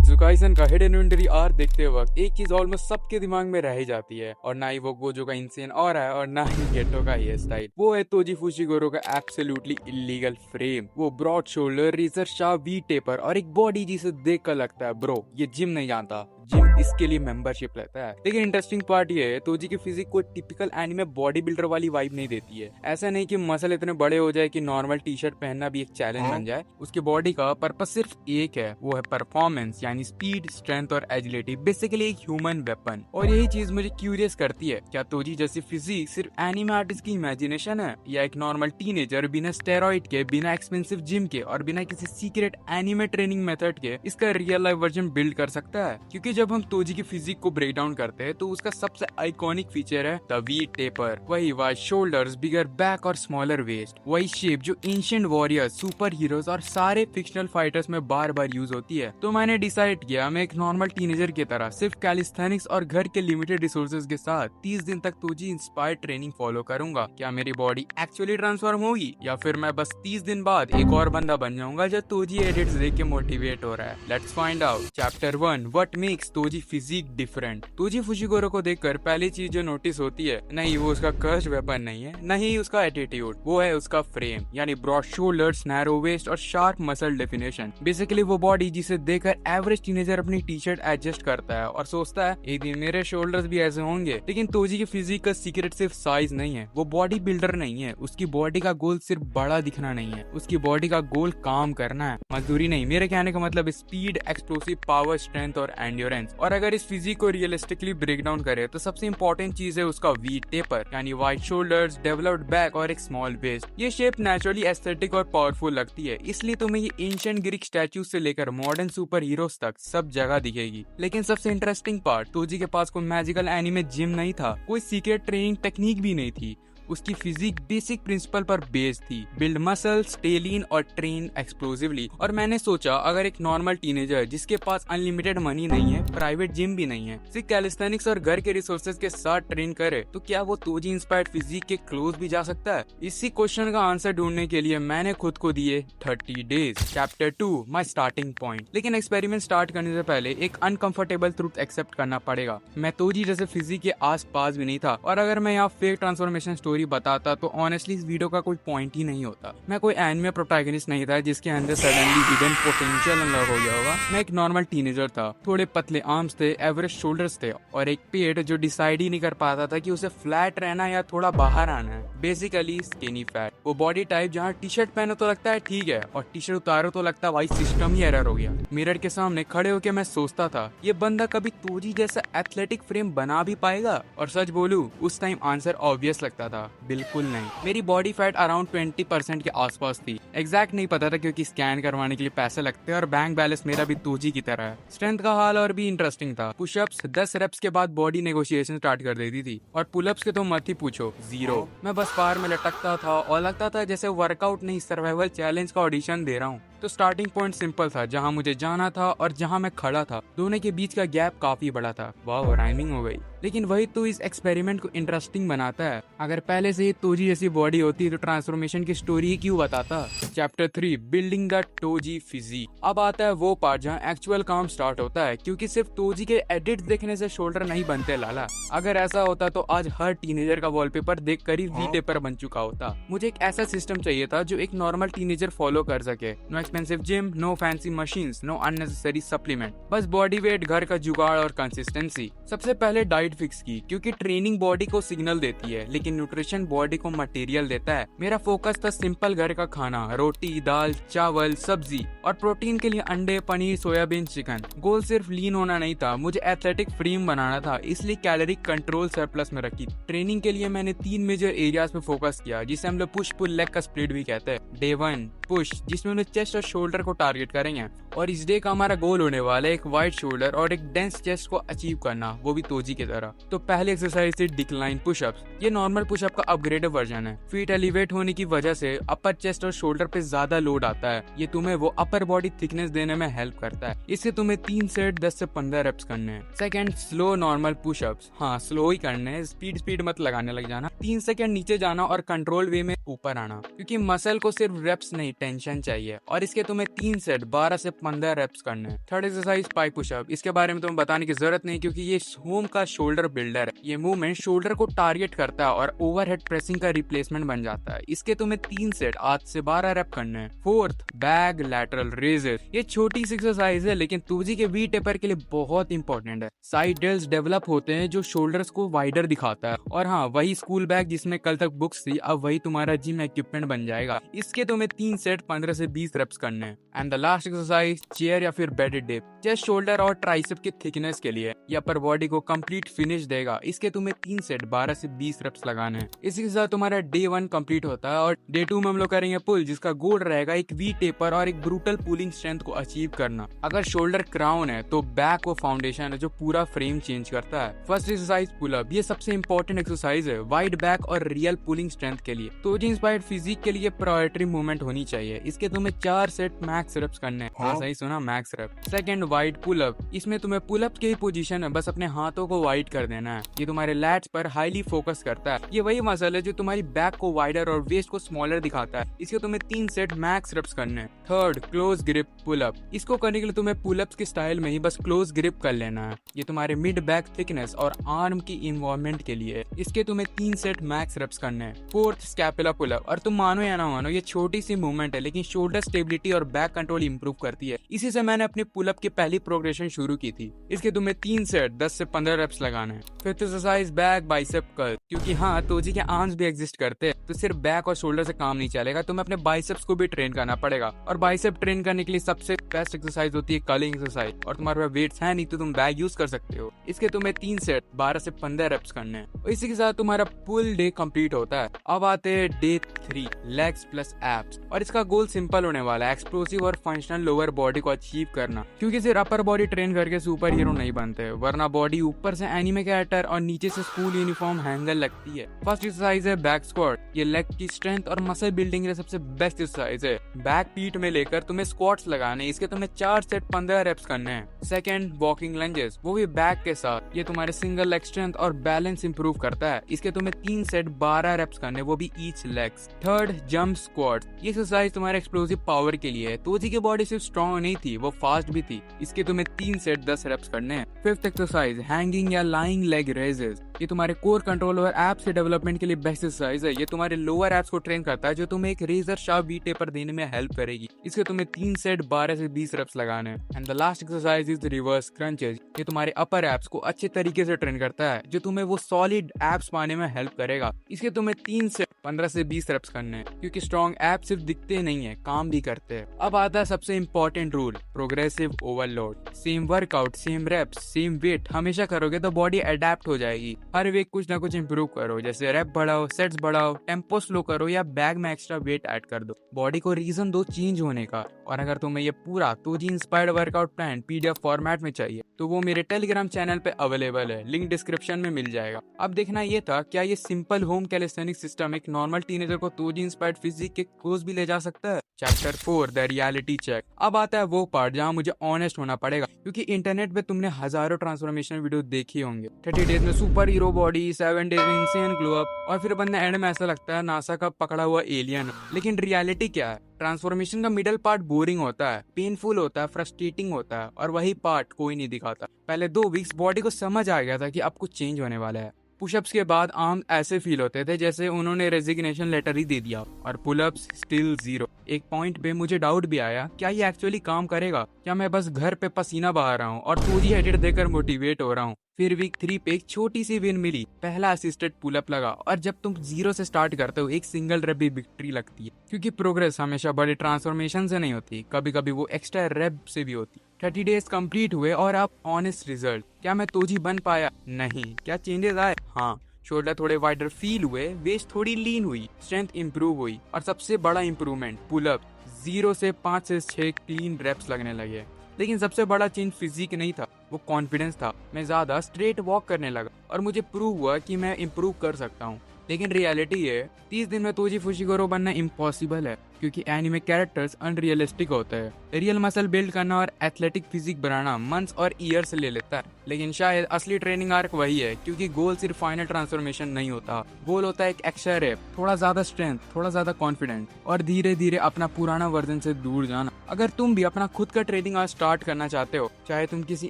जुजुकाइसन का hidden inventory arc देखते वक्त एक चीज ऑलमोस्ट सबके दिमाग में रह ही जाती है, और ना ही वो गोजो का इंसेन ऑरा है और ना ही गेटो का हेयर स्टाइल। वो है तोजी फुशिगोरो का एब्सोल्युटली इलीगल फ्रेम। वो broad shoulder, razor sharp V taper और एक बॉडी जिसे देख कर लगता है ब्रो ये जिम नहीं जानता, जिम इसके लिए मेंबरशिप लेता है। लेकिन इंटरेस्टिंग पार्ट ये है तोजी की फिजिक कोई टिपिकल एनिमे बॉडी बिल्डर वाली वाइब नहीं देती है। ऐसा नहीं कि मसल इतने बड़े हो जाए कि नॉर्मल टी शर्ट पहनना भी एक चैलेंज बन जाए। उसकी बॉडी का पर्पस सिर्फ एक है, वो है परफॉर्मेंस, यानी स्पीड, स्ट्रेंथ और एजिलिटी, बेसिकली एक ह्यूमन वेपन। और यही चीज मुझे क्यूरियस करती है, क्या तोजी जैसी फिजिक सिर्फ एनिमे आर्टिस्ट की इमेजिनेशन है या एक नॉर्मल टीनेजर बिना स्टेरॉइड के, बिना एक्सपेंसिव जिम के और बिना किसी सीक्रेट एनिमे ट्रेनिंग मेथड के इसका रियल लाइफ वर्जन बिल्ड कर सकता है। क्योंकि जब हम तोजी की फिजिक को ब्रेक डाउन करते हैं तो उसका सबसे आइकॉनिक फीचर है द वी टेपर। वही वाइड शोल्डर्स, बिगर बैक और स्मॉलर वेस्ट, वही शेप जो एंशिएंट वॉरियर्स, सुपर हीरोज और सारे फिक्शनल फाइटर्स में बार बार यूज होती है। तो मैंने डिसाइड किया मैं एक नॉर्मल टीनेजर की तरह सिर्फ कैलिस्थेनिक्स और घर के लिमिटेड रिसोर्सेज के साथ 30 दिन तक तोजी इंस्पायर्ड ट्रेनिंग फॉलो करूंगा। क्या मेरी बॉडी एक्चुअली ट्रांसफॉर्म होगी या फिर मैं बस 30 दिन बाद एक और बंदा बन जाऊंगा जो तोजी एडिट्स देख के मोटिवेट हो रहा है। Let's find out. Chapter 1, what makes Toji physique different. Toji Fushiguro को देखकर पहली चीज जो नोटिस होती है, नहीं वो उसका कर्स्ड वेपन नहीं है, नहीं उसका एटीट्यूड, वो है उसका फ्रेम, यानी ब्रॉड शोल्डर्स, नैरो वेस्ट और शार्प मसल डेफिनेशन। बेसिकली वो बॉडी जिसे देखकर एवरेज टीनेजर अपनी टी शर्ट एडजस्ट करता है और सोचता है एक दिन मेरे शोल्डर्स भी ऐसे होंगे। लेकिन तोजी की फिजिक का सीक्रेट सिर्फ साइज नहीं है, वो बॉडी बिल्डर नहीं है। उसकी बॉडी का गोल सिर्फ बड़ा दिखना नहीं है, उसकी बॉडी का गोल काम करना है, मजदूरी नहीं। मेरे कहने का मतलब स्पीड, एक्सप्लोसिव पावर, स्ट्रेंथ और एंड्योरेंस। और अगर इस फिजिक को रियलिस्टिकली ब्रेक डाउन करे तो सबसे इंपॉर्टेंट चीज है उसका वी टेपर, यानी वाइड शोल्डर्स, डेवलप्ड बैक और एक स्मॉल वेस्ट। ये शेप नेचुरली एस्थेटिक और पावरफुल लगती है, इसलिए तुम्हें ये एंशिएंट ग्रीक स्टैच्यू से लेकर मॉडर्न सुपर हीरोज तक सब जगह दिखेगी। लेकिन सबसे इंटरेस्टिंग पार्ट, तोजी के पास कोई मैजिकल एनिमे जिम नहीं था, कोई सीक्रेट ट्रेनिंग टेक्निक भी नहीं थी। उसकी फिजिक बेसिक प्रिंसिपल पर बेस्ड थी, बिल्ड मसल, स्टे लीन और ट्रेन एक्सप्लोसिवली। और मैंने सोचा अगर एक नॉर्मल टीनेजर जिसके पास अनलिमिटेड मनी नहीं है, प्राइवेट जिम भी नहीं है, सिर्फ कैलिस्थेनिक्स और घर के रिसोर्सेज के साथ ट्रेन करे तो क्या वो तोजी इंस्पायर्ड फिजिक के क्लोज भी जा सकता है? इसी क्वेश्चन का आंसर ढूंढने के लिए मैंने खुद को दिए 30 days. Chapter 2, my starting point. लेकिन एक्सपेरिमेंट स्टार्ट करने से पहले एक अनकंफर्टेबल ट्रूथ एक्सेप्ट करना पड़ेगा। मैं तोजी जैसे फिजिक के आस पास भी नहीं था, और अगर मैं यहाँ फेक ट्रांसफॉर्मेशन स्टोरी बताता तो ऑनेस्टली इस वीडियो का कोई पॉइंट ही नहीं होता। मैं कोई एनिमे प्रोटैगनिस्ट नहीं था जिसके अंदर सडनली हिडन पोटेंशियल अनलॉक हो गया होगा। मैं एक नॉर्मल टीनेजर था, थोड़े पतले आर्म्स थे, एवरेज शोल्डर्स थे और एक पेट जो डिसाइड ही नहीं कर पाता था कि उसे फ्लैट रहना या थोड़ा बाहर आना है। बेसिकली स्किनी फैट, वो बॉडी टाइप जहाँ टी शर्ट पहनो तो लगता है ठीक है और टी शर्ट उतारो तो लगता है भाई सिस्टम ही एरर हो गया। मिरर के सामने खड़े होकर मैं सोचता था ये बंदा कभी तोजी जैसा एथलेटिक फ्रेम बना भी पाएगा? और सच बोलूं उस टाइम आंसर ऑब्वियस लगता था, बिल्कुल नहीं। मेरी बॉडी फैट अराउंड 20% के आसपास थी। एग्जैक्ट नहीं पता था क्योंकि स्कैन करवाने के लिए पैसे लगते हैं और बैंक बैलेंस मेरा भी तोजी की तरह है। स्ट्रेंथ का हाल और भी इंटरेस्टिंग था। पुशअप्स 10 रेप्स के बाद बॉडी नेगोशिएशन स्टार्ट कर देती थी और पुलअप्स के तो मत ही पूछो, 0। मैं बस पार में लटकता था और लगता था जैसे वर्कआउट नहीं सर्वाइवल चैलेंज का ऑडिशन दे रहा हूँ। तो स्टार्टिंग पॉइंट सिंपल था, जहाँ मुझे जाना था और जहाँ मैं खड़ा था दोनों के बीच का गैप काफी बड़ा था। वाह, राइमिंग हो गई। लेकिन वही तो इस एक्सपेरिमेंट को इंटरेस्टिंग बनाता है। अगर पहले से ही तोजी जैसी बॉडी होती तो ट्रांसफॉर्मेशन की स्टोरी ही क्यों बताता। Chapter 3, building the Toji physique. अब आता है वो पार्ट जहाँ एक्चुअल काम स्टार्ट होता है, क्योंकि सिर्फ तोजी के एडिट्स देखने से शोल्डर नहीं बनते लाला। अगर ऐसा होता तो आज हर टीनेजर का वॉलपेपर देख कर ही वी टेपर बन चुका होता। मुझे एक ऐसा सिस्टम चाहिए था जो एक नॉर्मल टीनेजर फॉलो कर सके। No expensive gym, no fancy machines, no unnecessary supplement, बस बॉडी वेट, घर का जुगाड़ और कंसिस्टेंसी। सबसे पहले डाइट फिक्स की, क्योंकि ट्रेनिंग बॉडी को सिग्नल देती है लेकिन न्यूट्रिशन बॉडी को मटेरियल देता है। मेरा फोकस था सिंपल घर का खाना, रोटी, दाल, चावल, सब्जी और प्रोटीन के लिए अंडे, पनीर, सोयाबीन, चिकन। गोल सिर्फ लीन होना नहीं था, मुझे एथलेटिक फ्रेम बनाना था, इसलिए कैलोरी कंट्रोल सरप्लस में रखी। ट्रेनिंग के लिए मैंने 3 मेजर एरियाज पे फोकस किया, जिसे हम लोग पुश पुल लेग का स्प्लिट भी कहते हैं। डे 1 पुश, जिसमें हम चेस्ट और शोल्डर को टारगेट करेंगे, और इस डे का हमारा गोल होने वाला है एक वाइड शोल्डर और एक डेंस चेस्ट को अचीव करना, वो भी तोजी की तरह। तो पहले एक्सरसाइज थी डिक्लाइन पुशअप्स। ये नॉर्मल पुशअप का अपग्रेडेड वर्जन है। फीट एलिवेट होने की वजह से अपर चेस्ट और शोल्डर पे ज्यादा लोड आता है। ये तुम्हें वो अपर बॉडी थिकनेस देने में हेल्प करता है। इससे तुम्हें 3 सेट 10 से 15 रेप्स करने हैं। Second, slow normal pushups. हाँ, स्लो ही करने हैं, स्पीड मत लगाने लग जाना। 3 सेकंड नीचे जाना और कंट्रोल वे में ऊपर आना, क्योंकि मसल को सिर्फ रेप्स नहीं टेंशन चाहिए। और इसके तुम्हें 3 सेट 12 से 15 रेप्स करने हैं। थर्ड एक्सरसाइज पाई पुशअप। इसके बारे में तुम्हें बताने की जरूरत नहीं, क्योंकि ये होम का शोल्डर बिल्डर है। ये मूवमेंट शोल्डर को टारगेट करता है और ओवरहेड प्रेसिंग का रिप्लेसमेंट बन जाता है। इसके तुम्हें 3 सेट 8 से 12 रेप करने हैं। Fourth bag lateral raises. ये छोटी सी एक्सरसाइज है लेकिन तूजी के वी टेपर के लिए बहुत इंपॉर्टेंट है। साइड डेल्स डेवलप होते हैं जो शोल्डर्स को वाइडर दिखाता है। और हाँ, वही स्कूल बैग जिसमें कल तक बुक्स थी अब वही तुम्हारा जिम इक्विपमेंट बन जाएगा। इसके तुम्हें 3 सेट 15 से 20 रेप्स करने हैं। And the last exercise chair या फिर बेडेड डिप। चेस्ट शोल्डर और ट्राइसेप की थिकनेस के लिए या पर बॉडी को कंप्लीट फिनिश देगा। इसके तुम्हें 3 सेट 12 से 20 रेप्स लगाने हैं। इसी के साथ तुम्हारा डे 1 कंप्लीट होता है और डे 2 में हम लोग करेंगे पुल, जिसका गोल रहेगा एक वी टेपर और एक ब्रूटल पुलिंग स्ट्रेंथ को अचीव करना। अगर शोल्डर क्राउन है तो बैक वो फाउंडेशन है जो पूरा फ्रेम चेंज करता है। First exercise pull up. ये सबसे इंपॉर्टेंट एक्सरसाइज है वाइड बैक और रियल पुलिंग स्ट्रेंथ के लिए। तो इंस्पायर्ड फिजिक के लिए प्रायोरिटी मूवमेंट होनी चाहिए। इसके तुम्हें 4 सेट मैक्स रेप्स करने हैं। हाँ सही सुना, max rep. Second wide pull up. इसमें तुम्हें पुल अप के ही पोजीशन है, बस अपने हाथों को वाइड कर देना है। ये तुम्हारे लैट्स पर हाईली फोकस करता है। ये वही मसल है जो तुम्हारी बैक को वाइडर और वेस्ट को स्मॉलर दिखाता है। इसके तुम्हें 3 सेट मैक्स रेप्स करने हैं। Third close grip pull up. इसको करने के लिए तुम्हें पुल अप्स के स्टाइल में ही बस क्लोज ग्रिप कर लेना है। ये तुम्हारे मिड बैक थिकनेस और आर्म की इन्वॉल्वमेंट के लिए है। इसके तुम्हें 3 सेट मैक्स रेप्स करने हैं। Fourth scapula pull up. और तुम मानो या ना मानो ये छोटी सी मूवमेंट है लेकिन शोल्डर स्टेबिलिटी और बैक कंट्रोल इंप्रूव करती है। इसी से मैंने अपने पुल अप की पहली प्रोग्रेशन शुरू की थी। इसके तुम्हें 3 सेट 10 से 15 रेप्स लगाने हैं। Fifth exercise back bicep curl. क्योंकि हाँ तोजी के आर्म्स भी एग्जिस्ट करते हैं तो सिर्फ बैक और शोल्डर से काम नहीं चलेगा, तुम्हें अपने बाइसेप्स को भी ट्रेन करना पड़ेगा। और बाइसेप ट्रेन करने के लिए सबसे बेस्ट एक्सरसाइज होती है कर्लिंग एक्सरसाइज। और तुम्हारे पास वेट्स है नहीं तो तुम बैग यूज कर सकते हो। इसके तुम्हें 3 सेट 12 से 15 रेप्स करने हैं। और इसी के साथ तुम्हारा पुल डे कंप्लीट होता है। अब आते हैं डे 3 लेग्स प्लस एब्स। और इसका गोल सिंपल होने वाला है, एक्सप्लोसिव और फंक्शनल लोअर बॉडी को अचीव करना। क्योंकि सिर्फ अपर बॉडी ट्रेन करके सुपर हीरो नहीं बनते, वरना बॉडी ऊपर से एनिमे कैरेक्टर और नीचे से स्कूल यूनिफॉर्म हैंगर लगती है। फर्स्ट एक्सरसाइज है बैक स्क्वाट। ये लेग की स्ट्रेंथ और मसल बिल्डिंग के लिए सबसे बेस्ट एक्सरसाइज है। बैक पीठ में लेकर तुम्हें स्क्वाट्स लगाने, इसके तुम्हें 4 सेट 15 रेप्स करने हैं। सेकंड वॉकिंग लंजेस, वो भी बैक के साथ। ये तुम्हारे सिंगल लेग स्ट्रेंथ और बैलेंस इंप्रूव करता है। इसके तुम्हें 3 सेट 12 रेप्स करने, वो भी each legs. Third jump squat. ये एक्सरसाइज तुम्हारे एक्सप्लोसिव पावर के लिए है। तोजी की बॉडी सिर्फ स्ट्रॉन्ग नहीं थी, वो फास्ट भी थी। इसके तुम्हें 3 सेट 10 रेप्स करने हैं। फिफ्थ एक्सरसाइज हैंगिंग या लाइंग लेग रेजेस। ये तुम्हारे कोर कंट्रोल और एप्स के डेवलपमेंट के लिए बेस्ट एक्सरसाइज है। ये तुम्हारे लोअर एप्स को ट्रेन करता है जो तुम्हें एक रेजर शार्प वी टेपर देने में हेल्प करेगी। इसके तुम्हें 3 सेट 12 से 20 रेप्स लगाने हैं। And the last exercise is reverse crunches. ये तुम्हारे अपर एप्स को अच्छे तरीके से ट्रेन करता है जो तुम्हें वो सॉलिड एप्स पाने में हेल्प करेगा। इसके तुम्हें 3 सेट 15 से 20 रेप्स करने हैं, क्योंकि स्ट्रॉन्ग एप्स सिर्फ दिखते नहीं है, काम भी करते हैं। अब आता है सबसे important rule, progressive overload. Same workout same reps same weight हमेशा करोगे तो बॉडी अडेप्ट हो जाएगी। हर वीक कुछ ना कुछ इंप्रूव करो, जैसे रेप बढ़ाओ, सेट्स बढ़ाओ, टेम्पो स्लो करो या बैग में एक्स्ट्रा वेट ऐड कर दो। बॉडी को रीजन दो चेंज होने का। और अगर तुम्हें ये पूरा Toji inspired workout plan PDF format में चाहिए तो वो मेरे टेलीग्राम चैनल पे अवेलेबल है, लिंक डिस्क्रिप्शन में मिल जाएगा। अब देखना ये था क्या ये सिंपल होम कैलिस्थेनिक सिस्टम एक नॉर्मल टीनेजर को तोजी इंस्पायर्ड फिजिक के क्लोज भी ले जा सकता है। Chapter 4 the reality check. अब आता है वो पार्ट जहाँ मुझे ऑनेस्ट होना पड़ेगा, क्योंकि इंटरनेट पे तुमने हजारों ट्रांसफॉर्मेशन वीडियो देखी होंगे। 30 डेज में सुपर हीरो बॉडी, 7 डेज में इंसेन ग्लो अप, और फिर बंदा एंड में ऐसा लगता है नासा का पकड़ा हुआ एलियन। लेकिन रियलिटी क्या है? ट्रांसफॉर्मेशन का मिडल पार्ट बोरिंग होता है, पेनफुल होता है, फ्रस्ट्रेटिंग होता है, और वही पार्ट कोई नहीं दिखाता। पहले 2 वीक्स बॉडी को समझ आ गया था कि अब कुछ चेंज होने वाला है। पुशअप्स के बाद आर्म ऐसे फील होते थे जैसे उन्होंने रेजिग्नेशन लेटर ही दे दिया, और पुलअप्स स्टिल 0। एक पॉइंट पे मुझे डाउट भी आया, क्या ये एक्चुअली काम करेगा? क्या मैं बस घर पे पसीना बहा रहा हूँ और तोजी एडिट देकर मोटिवेट हो रहा हूँ? फिर वीक 3 पे एक छोटी सी विन मिली, पहला असिस्टेड पुलअप लगा। और जब तुम 0 से स्टार्ट करते हो एक सिंगल रेप भी विक्ट्री लगती है, क्योंकि प्रोग्रेस हमेशा बड़े ट्रांसफॉर्मेशन से नहीं होती, कभी कभी वो एक्स्ट्रा रेप से भी होती। 30 डेज कंप्लीट हुए और अब ऑनेस्ट रिजल्ट। क्या मैं तोजी बन पाया? नहीं। क्या चेंजेस आए? हाँ, शोल्डर थोड़े वाइडर फील हुए, वेस्ट थोड़ी लीन हुई, स्ट्रेंथ इंप्रूव हुई, और सबसे बड़ा इंप्रूवमेंट पुलअप 0 से 5 से 6 क्लीन रेप्स लगने लगे। लेकिन सबसे बड़ा चेंज फिजिक नहीं था, वो कॉन्फिडेंस था। मैं ज्यादा स्ट्रेट वॉक करने लगा और मुझे प्रूव हुआ कि मैं इम्प्रूव कर सकता हूँ। लेकिन रियलिटी है 30 दिन में तोजी फुशिगोरो बनना इम्पॉसिबल है। क्योंकि एनिमे कैरेक्टर्स अनरियलिस्टिक होते हैं। रियल मसल बिल्ड करना और एथलेटिक फिजिक बनाना मंथ्स और ईयर्स ले लेता है, लेकिन शायद असली ट्रेनिंग आर्क वही है, क्योंकि गोल सिर्फ फाइनल ट्रांसफॉर्मेशन नहीं होता। गोल होता है एक एक्स्ट्रा रेप, थोड़ा ज्यादा स्ट्रेंथ, थोड़ा ज्यादा कॉन्फिडेंट और धीरे धीरे अपना पुराना वर्जन से दूर जाना। अगर तुम भी अपना खुद का ट्रेनिंग आर्क स्टार्ट करना चाहते हो, चाहे तुम किसी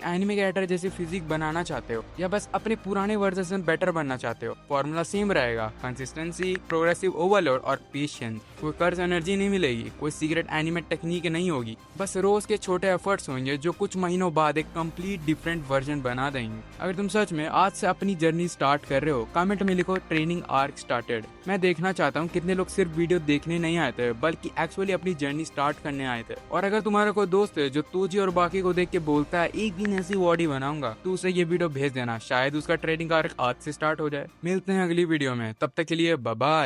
एनिमे कैरेक्टर जैसे फिजिक बनाना चाहते हो या बस अपने पुराने वर्जन से बेटर बनना चाहते हो, फॉर्मूला सेम रहेगा। कंसिस्टेंसी, प्रोग्रेसिव ओवरलोड और पेशेंस। कोई कर्ज एनर्जी नहीं मिलेगी, कोई सीक्रेट एनिमे टेक्निक नहीं होगी, बस रोज के छोटे एफर्ट्स होंगे जो कुछ महीनों बाद एक कंप्लीट डिफरेंट वर्जन बना देंगे। अगर तुम सच में आज से अपनी जर्नी स्टार्ट कर रहे हो, कमेंट में लिखो ट्रेनिंग आर्क स्टार्टेड। मैं देखना चाहता हूँ कितने लोग सिर्फ वीडियो देखने नहीं आए थे बल्कि एक्चुअली अपनी जर्नी स्टार्ट करने आए थे। और अगर तुम्हारा कोई दोस्त है जो तोजी और बाकी को देख के बोलता है एक दिन ऐसी बॉडी बनाऊंगा, तो उसे ये वीडियो भेज देना, शायद उसका ट्रेनिंग आर्क आज से स्टार्ट हो जाए। मिलते हैं अगली वीडियो में, तब तक के लिए बाय बाय।